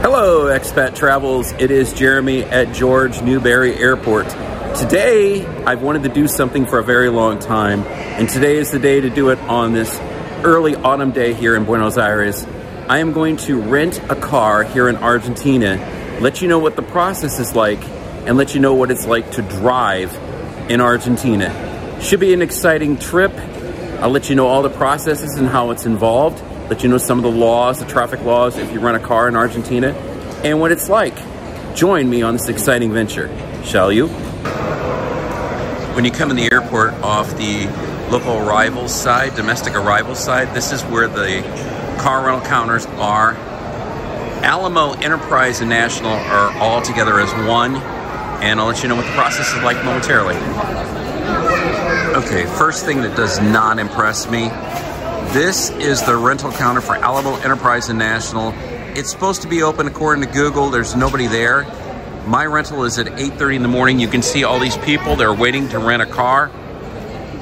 Hello, Expat Travels. It is Jeremy at George Newberry Airport. Today, I've wanted to do something for a very long time, and today is the day to do it on this early autumn day here in Buenos Aires. I am going to rent a car here in Argentina, let you know what the process is like, and let you know what it's like to drive in Argentina. Should be an exciting trip. I'll let you know all the processes and how it's involved, let you know some of the laws, the traffic laws, if you rent a car in Argentina, and what it's like. Join me on this exciting venture, shall you? When you come in the airport off the local arrivals side, domestic arrivals side, this is where the car rental counters are. Alamo, Enterprise, and National are all together as one, and I'll let you know what the process is like momentarily. Okay, first thing that does not impress me, this is the rental counter for Alamo, Enterprise, and National. It's supposed to be open according to Google. There's nobody there. My rental is at 8:30 in the morning. You can see all these people. They're waiting to rent a car.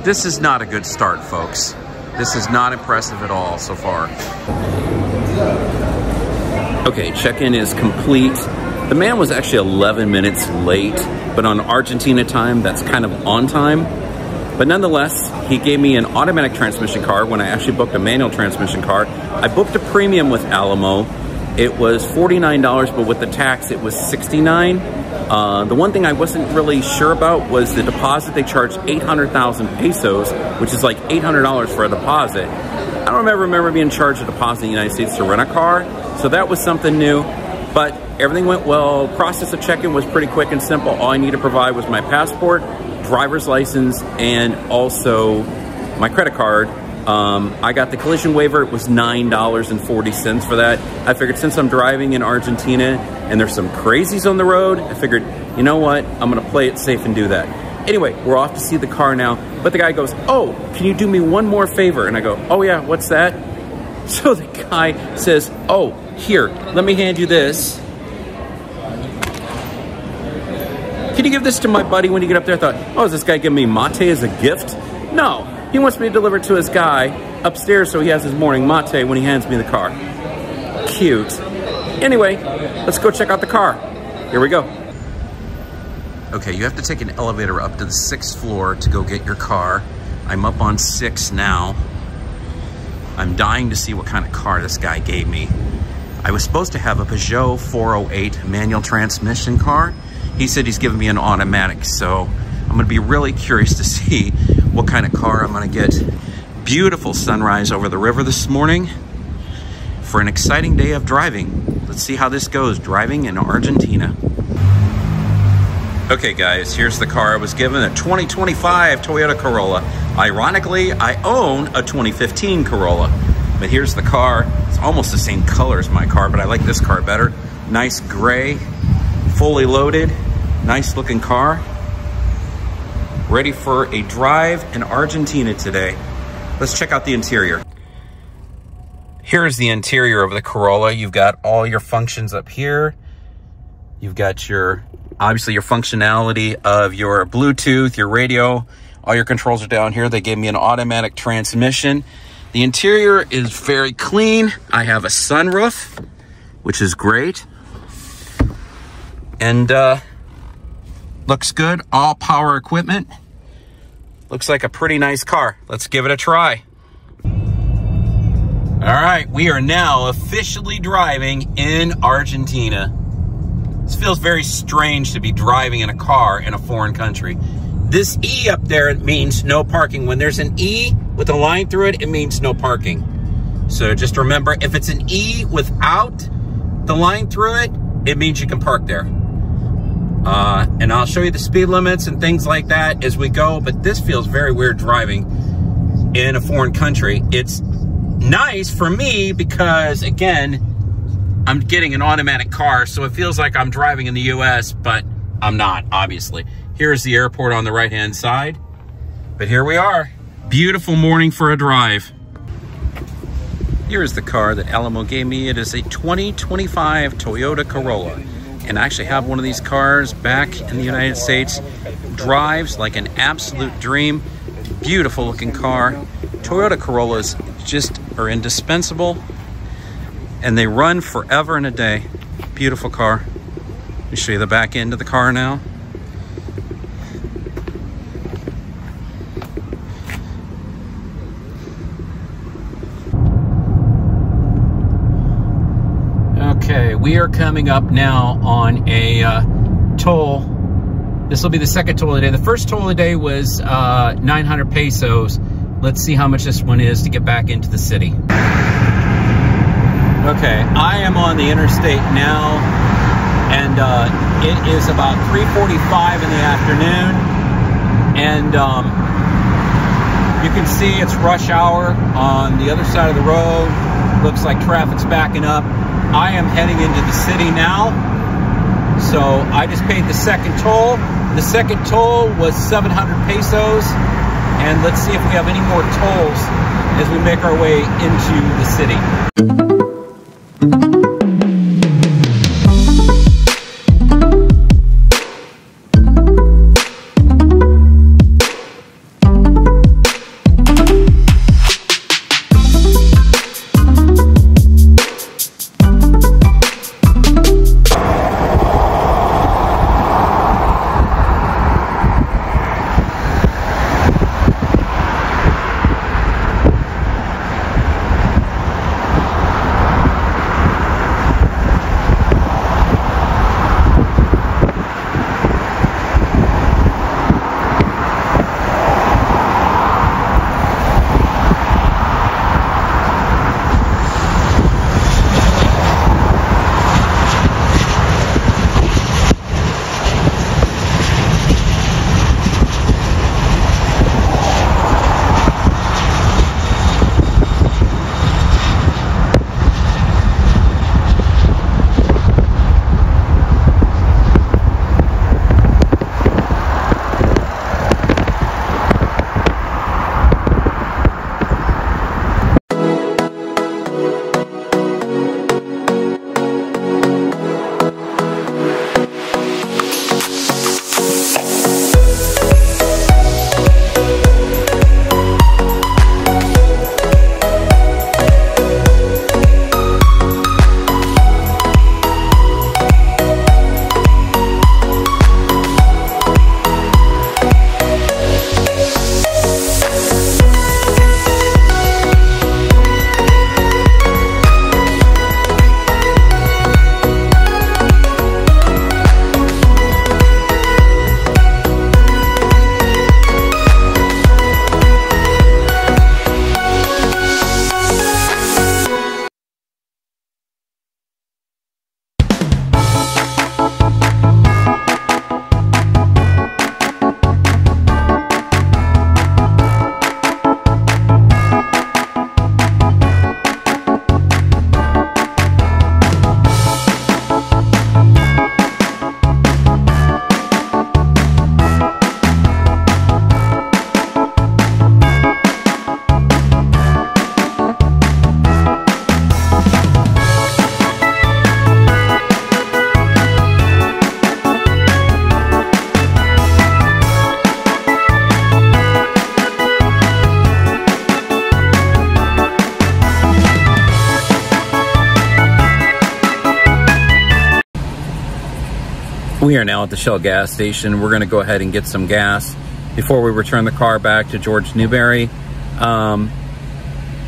This is not a good start, folks. This is not impressive at all so far. Okay, check-in is complete. The man was actually 11 minutes late, but on Argentina time, that's kind of on time. But nonetheless, he gave me an automatic transmission car when I actually booked a manual transmission car. I booked a premium with Alamo. It was $49, but with the tax, it was $69. The one thing I wasn't really sure about was the deposit. They charged 800,000 pesos, which is like $800 for a deposit. I don't remember being charged a deposit in the United States to rent a car, so that was something new. But everything went well. Process of check-in was pretty quick and simple. All I needed to provide was my passport, driver's license, and also my credit card. I got the collision waiver. It was $9.40 for that. I figured since I'm driving in Argentina and there's some crazies on the road, I figured, you know what, I'm gonna play it safe and do that. Anyway, we're off to see the car now, but the guy goes, oh, can you do me one more favor? And I go, oh yeah, what's that? So the guy says, oh, here, let me hand you this. Can you give this to my buddy when you get up there? I thought, oh, is this guy giving me mate as a gift? No, he wants me to deliver it to his guy upstairs so he has his morning mate when he hands me the car. Cute. Anyway, let's go check out the car. Here we go. Okay, you have to take an elevator up to the 6th floor to go get your car. I'm up on 6 now. I'm dying to see what kind of car this guy gave me. I was supposed to have a Peugeot 408 manual transmission car. He said he's giving me an automatic, so I'm gonna be really curious to see what kind of car I'm gonna get. Beautiful sunrise over the river this morning for an exciting day of driving. Let's see how this goes, driving in Argentina. Okay guys, here's the car I was given, a 2025 Toyota Corolla. Ironically, I own a 2015 Corolla, but here's the car. It's almost the same color as my car, but I like this car better. Nice gray, fully loaded, nice looking car. Ready for a drive in Argentina today. Let's check out the interior. Here's the interior of the Corolla. You've got all your functions up here. You've got your, obviously your functionality of your Bluetooth, your radio, all your controls are down here. They gave me an automatic transmission. The interior is very clean. I have a sunroof, which is great. And looks good, all power equipment. Looks like a pretty nice car. Let's give it a try. All right, we are now officially driving in Argentina. This feels very strange to be driving in a car in a foreign country. This E up there means no parking. When there's an E with a line through it, it means no parking. So just remember, if it's an E without the line through it, it means you can park there. And I'll show you the speed limits and things like that as we go, but this feels very weird driving in a foreign country. It's nice for me because, again, I'm getting an automatic car, so it feels like I'm driving in the US, but I'm not, obviously. Here's the airport on the right-hand side, but here we are. Beautiful morning for a drive. Here is the car that Alamo gave me. It is a 2025 Toyota Corolla. And I actually have one of these cars back in the United States. Drives like an absolute dream. Beautiful looking car. Toyota Corollas just are indispensable, and they run forever and a day. Beautiful car. Let me show you the back end of the car now. Okay, we are coming up now on a toll. This will be the second toll of the day. The first toll of the day was 900 pesos. Let's see how much this one is to get back into the city. Okay, I am on the interstate now, and it is about 3:45 in the afternoon, and you can see it's rush hour on the other side of the road. Looks like traffic's backing up. I am heading into the city now, so I just paid the second toll. The second toll was 700 pesos, and let's see if we have any more tolls as we make our way into the city. We are now at the Shell gas station. We're gonna go ahead and get some gas before we return the car back to George Newberry. A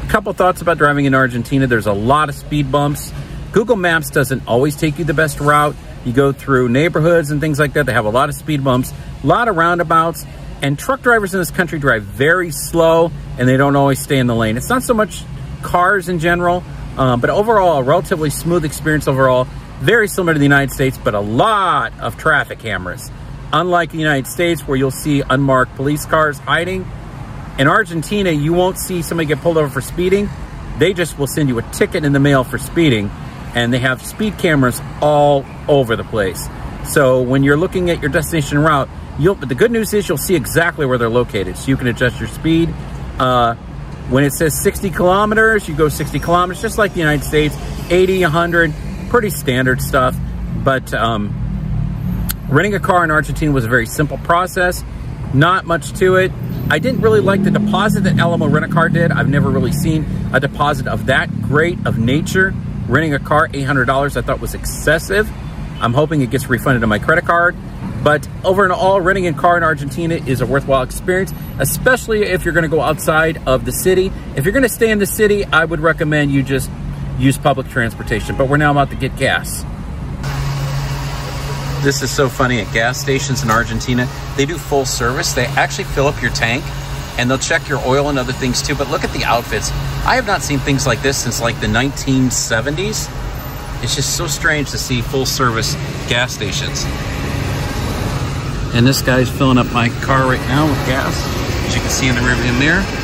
couple thoughts about driving in Argentina. There's a lot of speed bumps. Google Maps doesn't always take you the best route. You go through neighborhoods and things like that. They have a lot of speed bumps, a lot of roundabouts, and truck drivers in this country drive very slow and they don't always stay in the lane. It's not so much cars in general, but overall, a relatively smooth experience overall. Very similar to the United States, but a lot of traffic cameras. Unlike the United States, where you'll see unmarked police cars hiding, in Argentina, you won't see somebody get pulled over for speeding. They just will send you a ticket in the mail for speeding, and they have speed cameras all over the place. So when you're looking at your destination route, the good news is you'll see exactly where they're located, so you can adjust your speed. When it says 60 kilometers, you go 60 kilometers, just like the United States, 80, 100, pretty standard stuff. But renting a car in Argentina was a very simple process, not much to it. I didn't really like the deposit that Alamo Rent-A-Car did. I've never really seen a deposit of that great of nature. Renting a car, $800, I thought was excessive. I'm hoping it gets refunded on my credit card. But over and all, renting a car in Argentina is a worthwhile experience, especially if you're gonna go outside of the city. If you're gonna stay in the city, I would recommend you just use public transportation. But we're now about to get gas. This is so funny. At gas stations in Argentina, they do full service. They actually fill up your tank and they'll check your oil and other things too. But look at the outfits. I have not seen things like this since like the 1970s. It's just so strange to see full service gas stations. And this guy's filling up my car right now with gas, as you can see in the rearview mirror.